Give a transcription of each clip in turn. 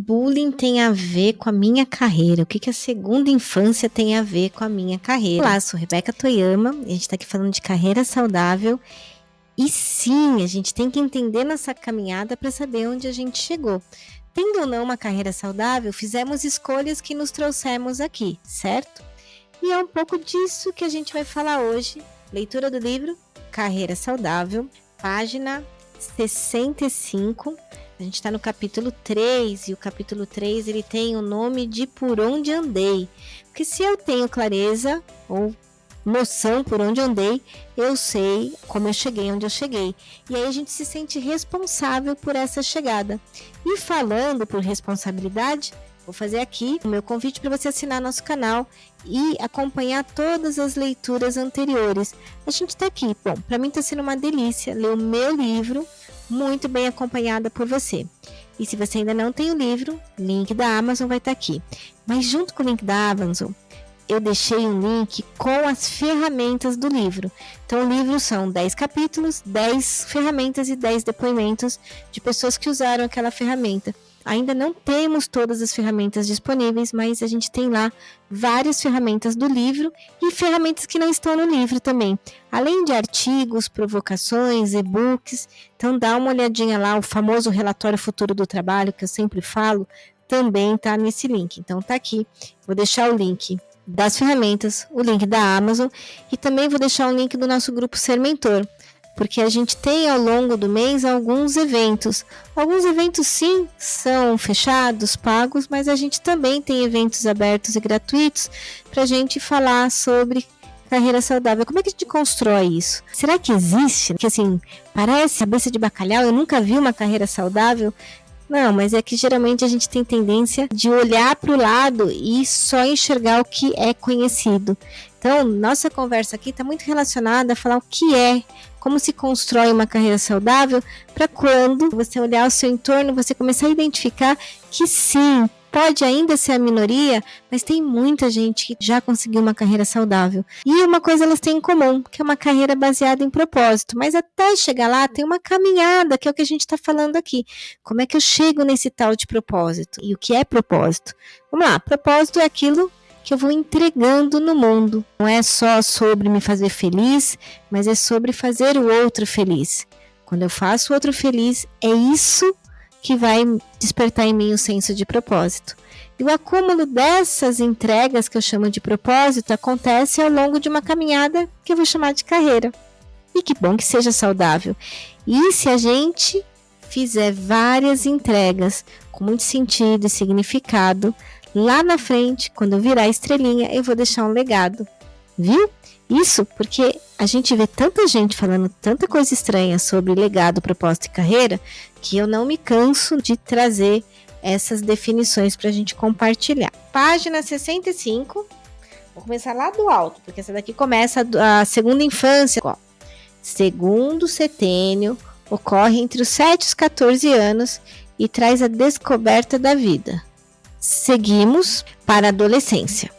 bullying tem a ver com a minha carreira? O que a segunda infância tem a ver com a minha carreira? Olá, sou Rebeca Toyama, a gente está aqui falando de carreira saudável. E sim, a gente tem que entender nossa caminhada para saber onde a gente chegou. Tendo ou não uma carreira saudável, fizemos escolhas que nos trouxemos aqui, certo? E é um pouco disso que a gente vai falar hoje. Leitura do livro Carreira Saudável, página 65. A gente está no capítulo 3 e o capítulo 3 ele tem o nome de Por Onde Andei. Porque se eu tenho clareza ou noção por onde andei, eu sei como eu cheguei onde eu cheguei. E aí a gente se sente responsável por essa chegada. E falando por responsabilidade, vou fazer aqui o meu convite para você assinar nosso canal e acompanhar todas as leituras anteriores. A gente está aqui. Bom, para mim está sendo uma delícia ler o meu livro, muito bem acompanhada por você. E se você ainda não tem o livro, link da Amazon vai estar aqui. Mas junto com o link da Amazon, eu deixei um link com as ferramentas do livro. Então o livro são 10 capítulos, 10 ferramentas e 10 depoimentos de pessoas que usaram aquela ferramenta. Ainda não temos todas as ferramentas disponíveis, mas a gente tem lá várias ferramentas do livro e ferramentas que não estão no livro também. Além de artigos, provocações, e-books. Então dá uma olhadinha lá, o famoso relatório futuro do trabalho, que eu sempre falo, também está nesse link. Então tá aqui, vou deixar o link das ferramentas, o link da Amazon e também vou deixar um link do nosso grupo Ser Mentor, porque a gente tem ao longo do mês alguns eventos. Alguns eventos sim são fechados, pagos, mas a gente também tem eventos abertos e gratuitos para a gente falar sobre carreira saudável. Como é que a gente constrói isso? Será que existe? Que assim, parece cabeça de bacalhau, eu nunca vi uma carreira saudável. Não, mas é que geralmente a gente tem tendência de olhar para o lado e só enxergar o que é conhecido. Então, nossa conversa aqui está muito relacionada a falar o que é, como se constrói uma carreira saudável, para quando você olhar o seu entorno, você começar a identificar que sim, pode ainda ser a minoria, mas tem muita gente que já conseguiu uma carreira saudável. E uma coisa elas têm em comum, que é uma carreira baseada em propósito. Mas até chegar lá tem uma caminhada, que é o que a gente está falando aqui. Como é que eu chego nesse tal de propósito? E o que é propósito? Vamos lá, propósito é aquilo que eu vou entregando no mundo. Não é só sobre me fazer feliz, mas é sobre fazer o outro feliz. Quando eu faço o outro feliz, é isso que vai despertar em mim o senso de propósito. E o acúmulo dessas entregas, que eu chamo de propósito, acontece ao longo de uma caminhada que eu vou chamar de carreira. E que bom que seja saudável. E se a gente fizer várias entregas com muito sentido e significado, lá na frente, quando eu virar estrelinha, eu vou deixar um legado. Viu? Isso porque a gente vê tanta gente falando tanta coisa estranha sobre legado, propósito e carreira, que eu não me canso de trazer essas definições para a gente compartilhar. Página 65, vou começar lá do alto, porque essa daqui começa a segunda infância. Segundo setênio, ocorre entre os 7 e os 14 anos e traz a descoberta da vida. Seguimos para a adolescência.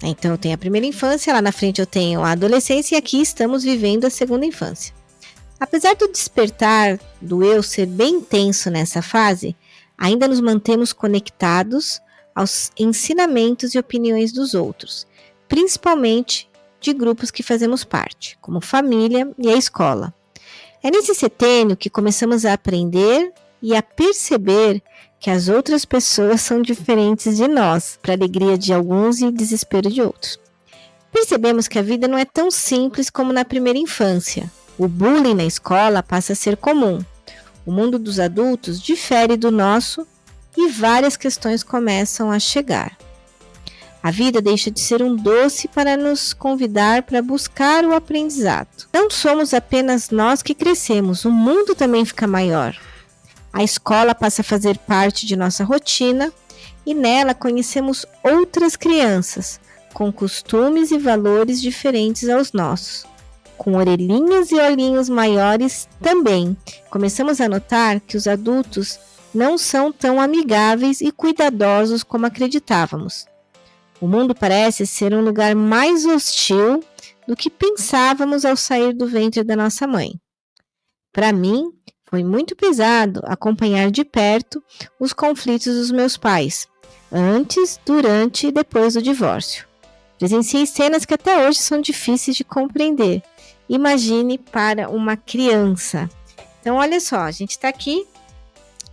Então eu tenho a primeira infância, lá na frente eu tenho a adolescência e aqui estamos vivendo a segunda infância. Apesar do despertar do eu ser bem intenso nessa fase, ainda nos mantemos conectados aos ensinamentos e opiniões dos outros, principalmente de grupos que fazemos parte, como família e a escola. É nesse setênio que começamos a aprender e a perceber que as outras pessoas são diferentes de nós, para alegria de alguns e desespero de outros. Percebemos que a vida não é tão simples como na primeira infância. O bullying na escola passa a ser comum. O mundo dos adultos difere do nosso e várias questões começam a chegar. A vida deixa de ser um doce para nos convidar para buscar o aprendizado. Não somos apenas nós que crescemos, o mundo também fica maior. A escola passa a fazer parte de nossa rotina e nela conhecemos outras crianças, com costumes e valores diferentes aos nossos. Com orelhinhas e olhinhos maiores também, começamos a notar que os adultos não são tão amigáveis e cuidadosos como acreditávamos. O mundo parece ser um lugar mais hostil do que pensávamos ao sair do ventre da nossa mãe. Para mim, Foi muito pesado acompanhar de perto os conflitos dos meus pais, antes, durante e depois do divórcio. Presenciei cenas que até hoje são difíceis de compreender. Imagine para uma criança. Então, olha só, a gente está aqui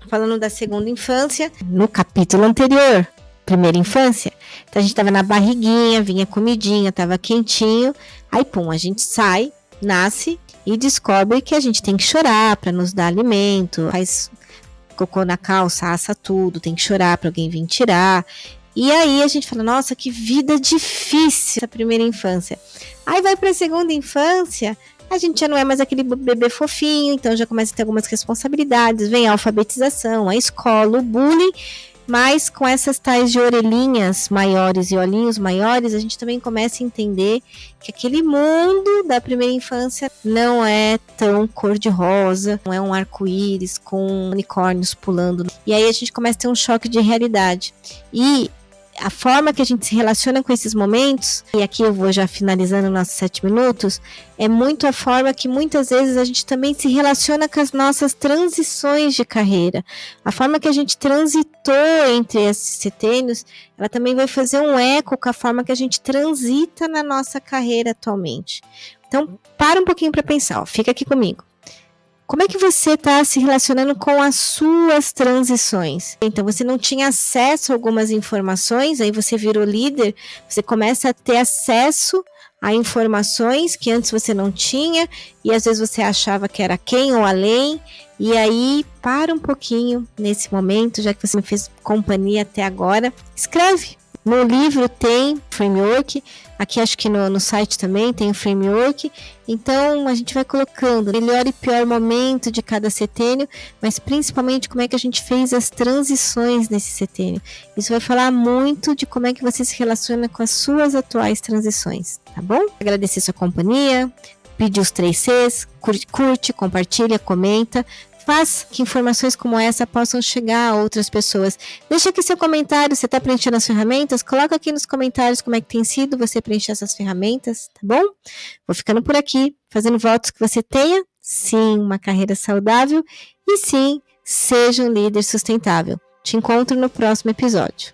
falando da segunda infância, no capítulo anterior, primeira infância. Então, a gente estava na barriguinha, vinha comidinha, estava quentinho. Aí, pum, a gente sai, nasce e descobre que a gente tem que chorar para nos dar alimento, faz cocô na calça, assa tudo, tem que chorar para alguém vir tirar. E aí a gente fala, nossa, que vida difícil essa primeira infância. Aí vai para a segunda infância, a gente já não é mais aquele bebê fofinho, então já começa a ter algumas responsabilidades, vem a alfabetização, a escola, o bullying, mas com essas tais de orelhinhas maiores e olhinhos maiores, a gente também começa a entender que aquele mundo da primeira infância não é tão cor-de-rosa, não é um arco-íris com unicórnios pulando. E aí a gente começa a ter um choque de realidade. E a forma que a gente se relaciona com esses momentos, e aqui eu vou já finalizando nossos 7 minutos, é muito a forma que muitas vezes a gente também se relaciona com as nossas transições de carreira. A forma que a gente transitou entre esses setênios, ela também vai fazer um eco com a forma que a gente transita na nossa carreira atualmente. Então, para um pouquinho para pensar, ó, fica aqui comigo. Como é que você está se relacionando com as suas transições? Então, você não tinha acesso a algumas informações, aí você virou líder, você começa a ter acesso a informações que antes você não tinha, e às vezes você achava que era quem ou além, e aí para um pouquinho nesse momento, já que você me fez companhia até agora, escreve. No livro tem framework, aqui acho que no site também tem o framework, então a gente vai colocando melhor e pior momento de cada setênio, mas principalmente como é que a gente fez as transições nesse setênio. Isso vai falar muito de como é que você se relaciona com as suas atuais transições, tá bom? Agradecer sua companhia, pedir os 3 Cs, curte, compartilha, comenta, faz que informações como essa possam chegar a outras pessoas. Deixa aqui seu comentário, você está preenchendo as ferramentas? Coloca aqui nos comentários como é que tem sido você preencher essas ferramentas, tá bom? Vou ficando por aqui, fazendo votos que você tenha, sim, uma carreira saudável e sim, seja um líder sustentável. Te encontro no próximo episódio.